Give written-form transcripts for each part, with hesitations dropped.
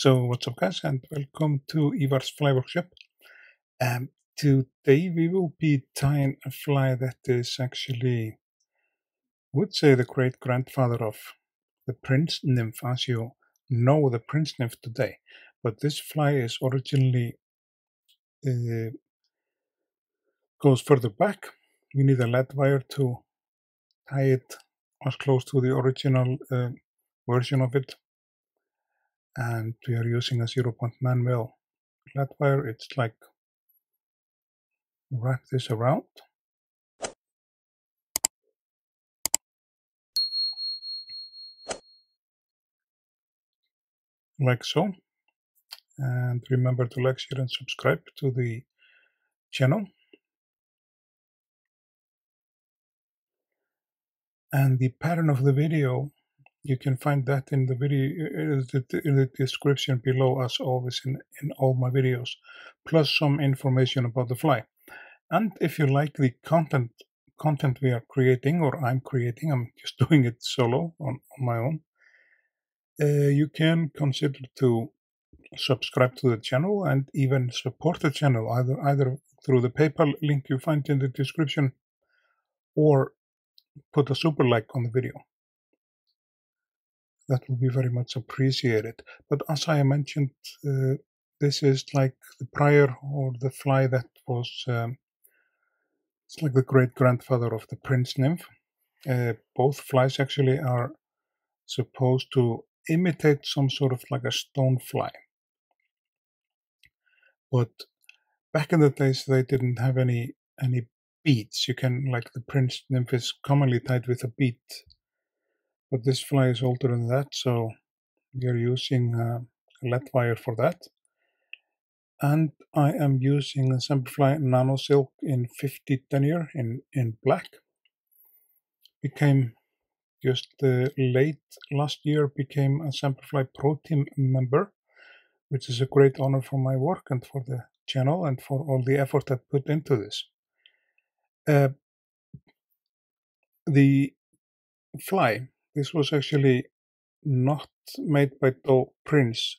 So what's up guys, and welcome to Ívar's Fly Workshop. Today we will be tying a fly that is actually, I would say, the great grandfather of the Prince Nymph, as you know the Prince Nymph today. But this fly is originally goes further back. We need a lead wire to tie it as close to the original version of it, and we are using a 0.9 mil lead wire. It's like, wrap this around, like so, and remember to like, share and subscribe to the channel. And the pattern of the video, you can find that in the video, in the description below, as always in all my videos, plus some information about the fly. And if you like the content we are creating, or I'm creating, I'm just doing it solo on my own, you can consider to subscribe to the channel and even support the channel either through the PayPal link you find in the description, or put a super like on the video. That will be very much appreciated. But as I mentioned, this is like the prior, or the fly that was, it's like the great grandfather of the Prince Nymph. Both flies actually are supposed to imitate some sort of like a stone fly. But back in the days, they didn't have any beads. You can, like, the Prince Nymph is commonly tied with a bead, but this fly is older than that, so we are using a lead wire for that. And I am using a Semperfli Nano Silk in 50 denier in black. Became just late last year, became a Semperfli Pro Team member, which is a great honor for my work and for the channel and for all the effort I put into this. The fly, this was actually not made by the Prince,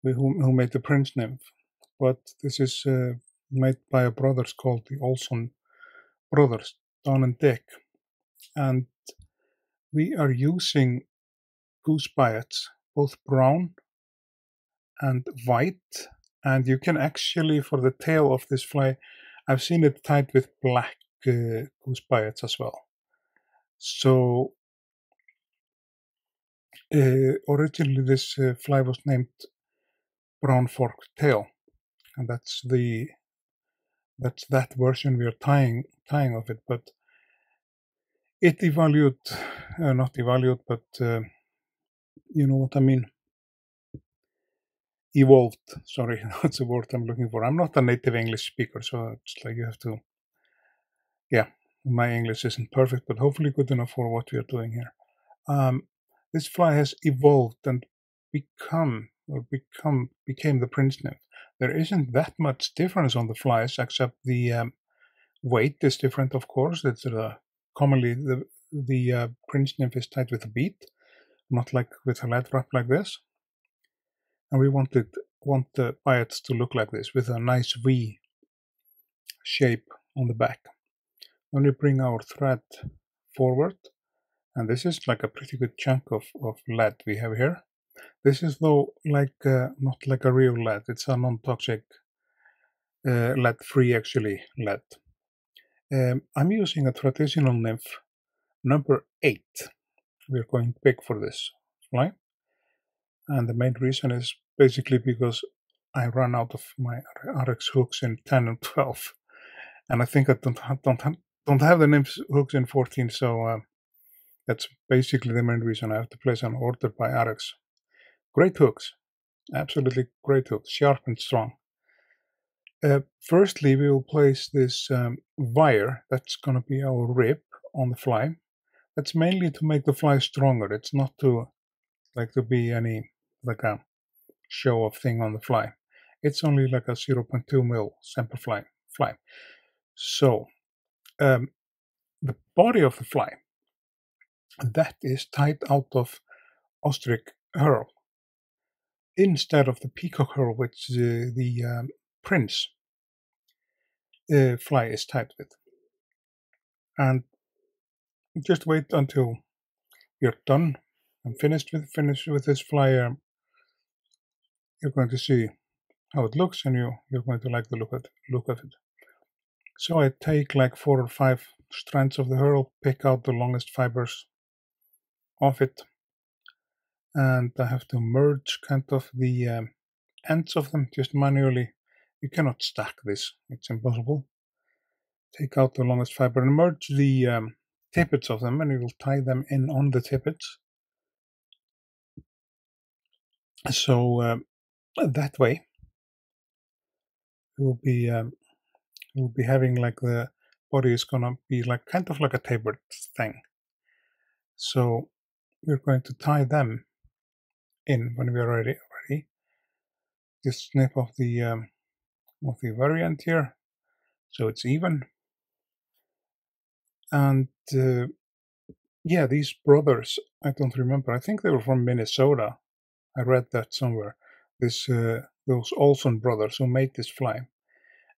who made the Prince Nymph, but this is made by a brothers called the Olson brothers, Don and Dick, and we are using goose biots, both brown and white, and you can actually, for the tail of this fly, I've seen it tied with black goose biots as well. So originally this fly was named brown forked tail, and that's that version we are tying of it. But it not evaluated, but you know what I mean. Evolved. Sorry, that's the word I'm looking for. I'm not a native English speaker, so it's like you have to. Yeah, my English isn't perfect, but hopefully good enough for what we are doing here. This fly has evolved and became the Prince Nymph. There isn't that much difference on the flies, except the weight is different, of course. It's commonly the Prince Nymph is tied with a bead, not like with a lead wrap like this. And we want the biots to look like this, with a nice V shape on the back. Then we bring our thread forward, and this is like a pretty good chunk of lead we have here. This is though like not like a real lead. It's a non-toxic lead-free actually lead. I'm using a traditional nymph number 8. We're going big for this fly, and the main reason is basically because I ran out of my RX hooks in 10 and 12, and I think I don't have the nymph hooks in 14, so that's basically the main reason I have to place an order by RX. Great hooks, absolutely great hooks, sharp and strong. Firstly, we will place this wire that's going to be our rib on the fly. That's mainly to make the fly stronger. It's not to be any like a show off thing on the fly. It's only like a 0.2 mil Semperfli fly. So the body of the fly, that is tied out of Ostrich Hare. instead of the peacock herl, which the prince fly is tied with. And just wait until you're done and finished with this fly. You're going to see how it looks, and you're going to like the look of it. So I take like 4 or 5 strands of the herl, pick out the longest fibers of it, and I have to merge kind of the ends of them just manually. You cannot stack this, it's impossible. Take out the longest fiber and merge the tippets of them, and you will tie them in on the tippets. So that way you'll be having like the body is gonna be like kind of like a tapered thing. So we're going to tie them in when we are ready. Just snip off the very end here, so it's even. And yeah, these brothers, I don't remember. I think they were from Minnesota. I read that somewhere. Those Olson brothers who made this fly,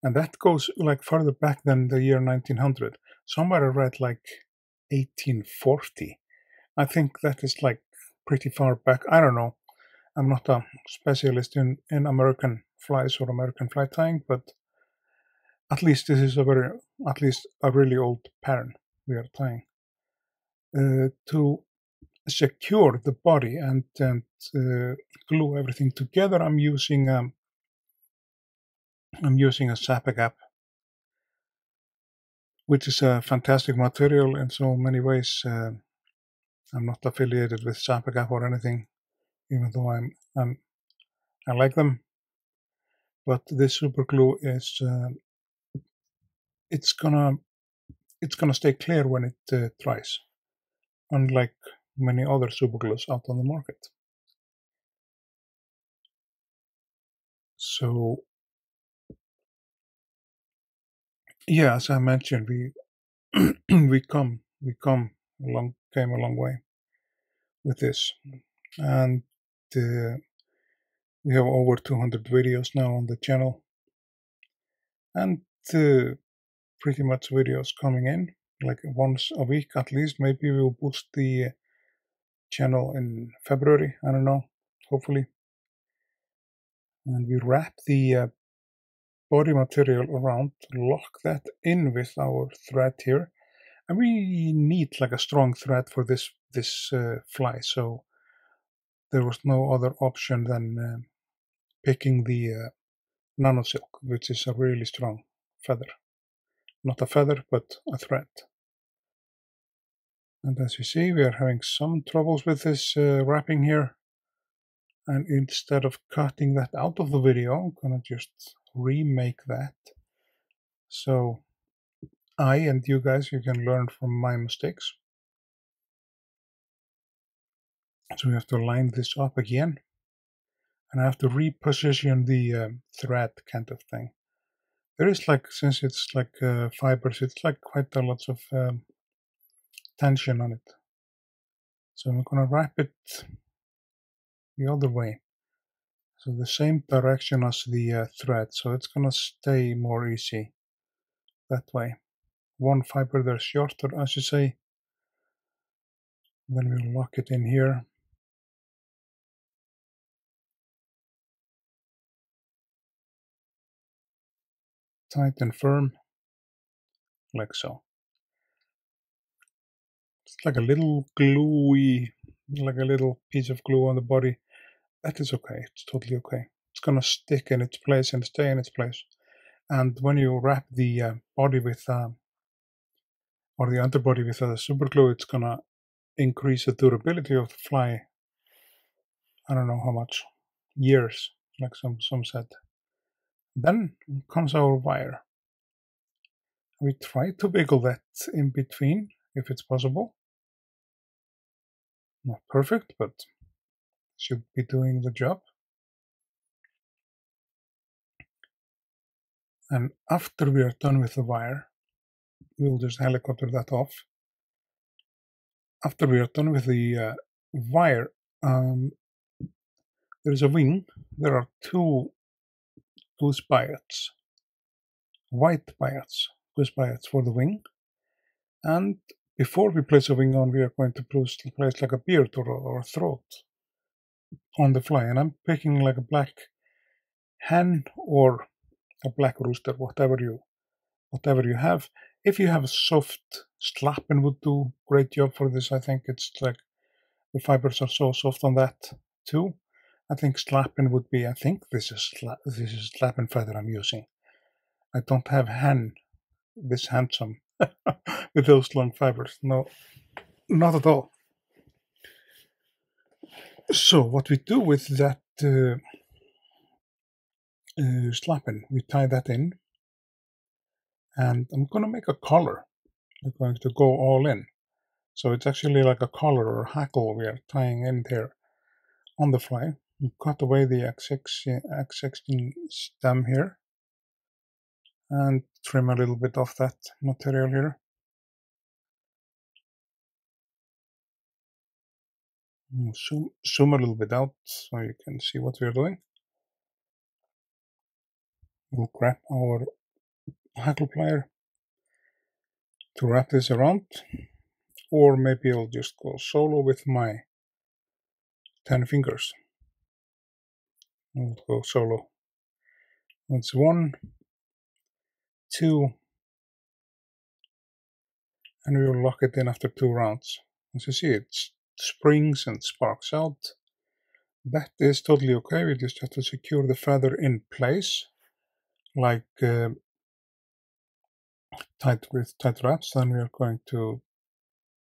and that goes like further back than the year 1900. Somewhere I read like 1840. I think that is like pretty far back. I don't know. I'm not a specialist in American flies or American fly tying, but at least this is at least a really old pattern we are tying. To secure the body and glue everything together, I'm using a Sapagap, which is a fantastic material in so many ways. I'm not affiliated with Sapagap or anything, even though I like them. But this super glue is it's gonna stay clear when it dries, unlike many other super glues out on the market. So yeah, as I mentioned, we came a long way with this, and we have over 200 videos now on the channel, and pretty much videos coming in like once a week at least. Maybe we'll boost the channel in February, I don't know, hopefully. And we wrap the body material around, lock that in with our thread here, and we need like a strong thread for this fly, so there was no other option than picking the Nano silk, which is a really strong feather. Not a feather, but a thread. And as you see, we are having some troubles with this wrapping here. And instead of cutting that out of the video, I'm gonna just remake that. So I and you guys, you can learn from my mistakes. So we have to line this up again. And I have to reposition the thread kind of thing. There is like, since it's like fibers, it's like quite a lot of tension on it. So I'm gonna wrap it the other way. So the same direction as the thread, so it's gonna stay more easy that way. One fiber there shorter, as you say. Then we'll lock it in here. Tight and firm, like so. It's like a little gluey, like a little piece of glue on the body. That is okay, it's totally okay. It's gonna stick in its place and stay in its place. And when you wrap the body with, or the underbody with super glue, it's gonna increase the durability of the fly. I don't know how much, years, like some said. Then comes our wire. We try to wiggle that in between if it's possible. Not perfect, but should be doing the job. And after we are done with the wire, we'll just helicopter that off. After we are done with the wire, there is a wing. There are two goose biots, white biots, goose biots for the wing. And before we place a wing on, we are going to place like a beard or a throat on the fly. And I'm picking like a black hen or a black rooster, whatever you have. If you have a soft slapping would do great job for this. I think it's like the fibers are so soft on that too. I think slapping would be. I think this is slapping feather I'm using. I don't have hen this handsome with those long fibers. No, not at all. So what we do with that slapping, we tie that in, and I'm going to make a collar. We're going to go all in. So it's actually like a collar or hackle we are tying in there on the fly. We cut away the X16 stem here and trim a little bit off that material here. Zoom a little bit out so you can see what we're doing. We'll grab our hackle plier to wrap this around, or maybe I'll just go solo with my 10 fingers. I'll go solo. That's 1, 2, and we will lock it in after 2 rounds. As you see, it springs and sparks out. That is totally okay. We just have to secure the feather in place, like tight wraps. Then we are going to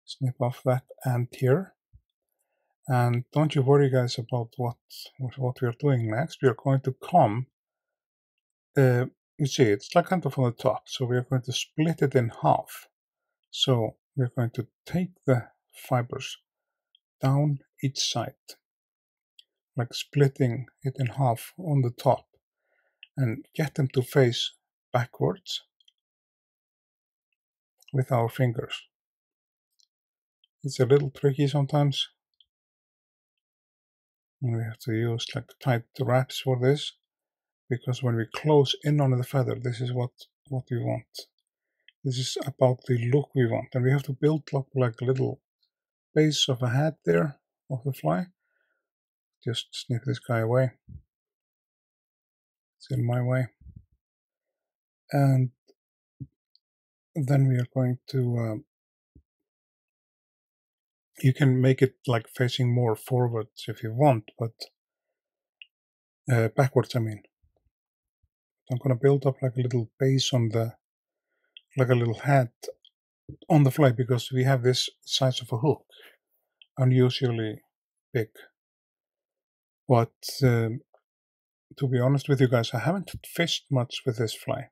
snip off that end here. And don't you worry, guys, about what we are doing next. We are going to come. You see, it's like kind of on the top. So we are going to split it in half. So we are going to take the fibers down each side, like splitting it in half on the top, and get them to face backwards with our fingers. It's a little tricky sometimes, and we have to use like tight wraps for this, because when we close in on the feather, this is what we want. This is about the look we want, and we have to build up like a little base of a head there of the fly. Just snip this guy away. It's in my way. And then we are going to you can make it like facing more forwards if you want, but backwards I mean. I'm going to build up like a little base on the, like a little head on the fly, because we have this size of a hook, unusually big. But to be honest with you guys, I haven't fished much with this fly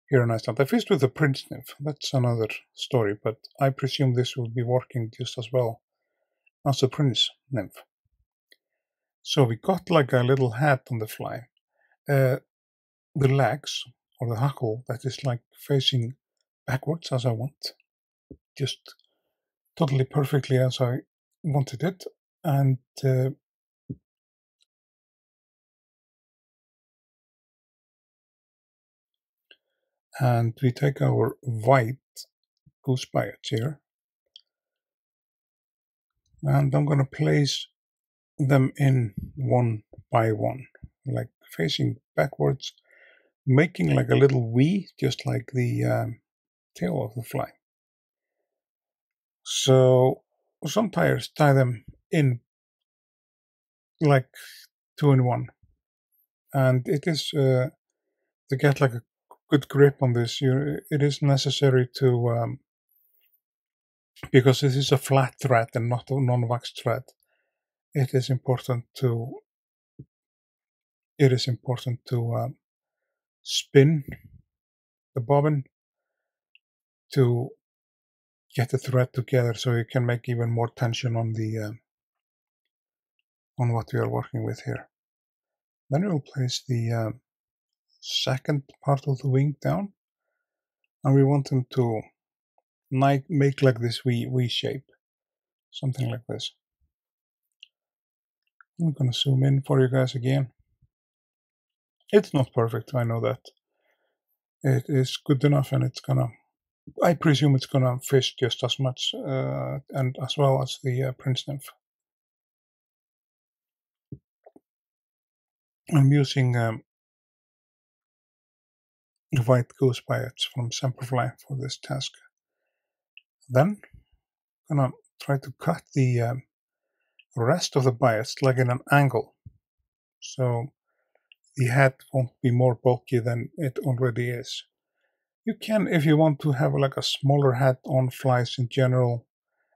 here in Iceland. I fished with the Prince Nymph. That's another story, but I presume this will be working just as well as the Prince Nymph. So we got like a little head on the fly. The legs, or the hackle, that is like facing backwards as I want. Just totally perfectly as I wanted it. And we take our white goose biots here, and I'm going to place them in one by one, like facing backwards, making like a little V, just like the tail of the fly. So some tyers tie them in like 2 in 1, and it is to get like a good grip on this, it is necessary to because this is a flat thread and not a non-wax thread, it is important to spin the bobbin to get the thread together, so you can make even more tension on the on what we are working with here. Then we'll place the second part of the wing down, and we want them to make like this V shape, something like this. I'm gonna zoom in for you guys again. It's not perfect, I know that. It is good enough, and I presume it's gonna fish just as much and as well as the Prince Nymph. I'm using white goose biots from Semperfli for this task. Then I'm gonna try to cut the rest of the biots like in an angle, so the head won't be more bulky than it already is. You can, if you want to have like a smaller head on flies in general.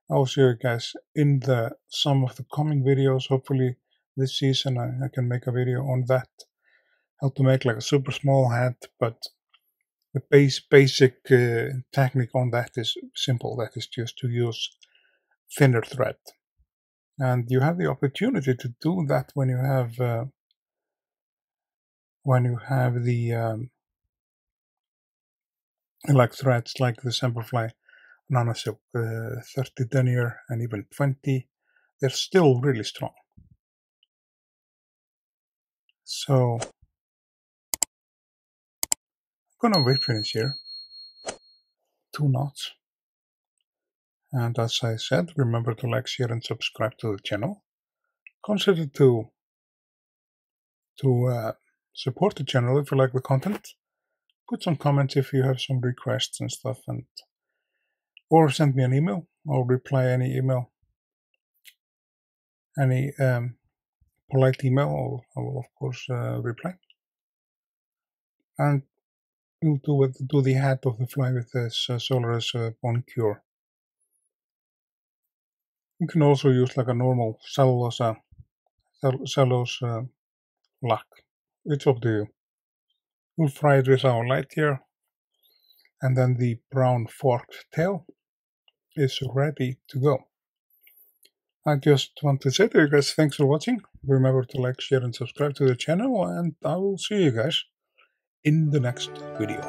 I'll show you guys in some of the coming videos. Hopefully this season I can make a video on that, how to make like a super small head, but the basic technique on that is simple. That is just to use thinner thread, and you have the opportunity to do that when you have the like threads like the Semperfli Nano 30 denier and even 20. They're still really strong. So I'm gonna whip finish here, 2 knots. And as I said, remember to like, share, and subscribe to the channel. Consider to support the channel if you like the content. Put some comments if you have some requests and stuff, or send me an email. I'll reply any email, any polite email. I will of course reply. And we'll do the head of the fly with this Solaris Bone Cure. You can also use like a normal cellulose lac. It's up to you. We'll fry it with our light here, and then the brown forked tail is ready to go. I just want to say to you guys, thanks for watching. Remember to like, share, and subscribe to the channel, and I will see you guys in the next video.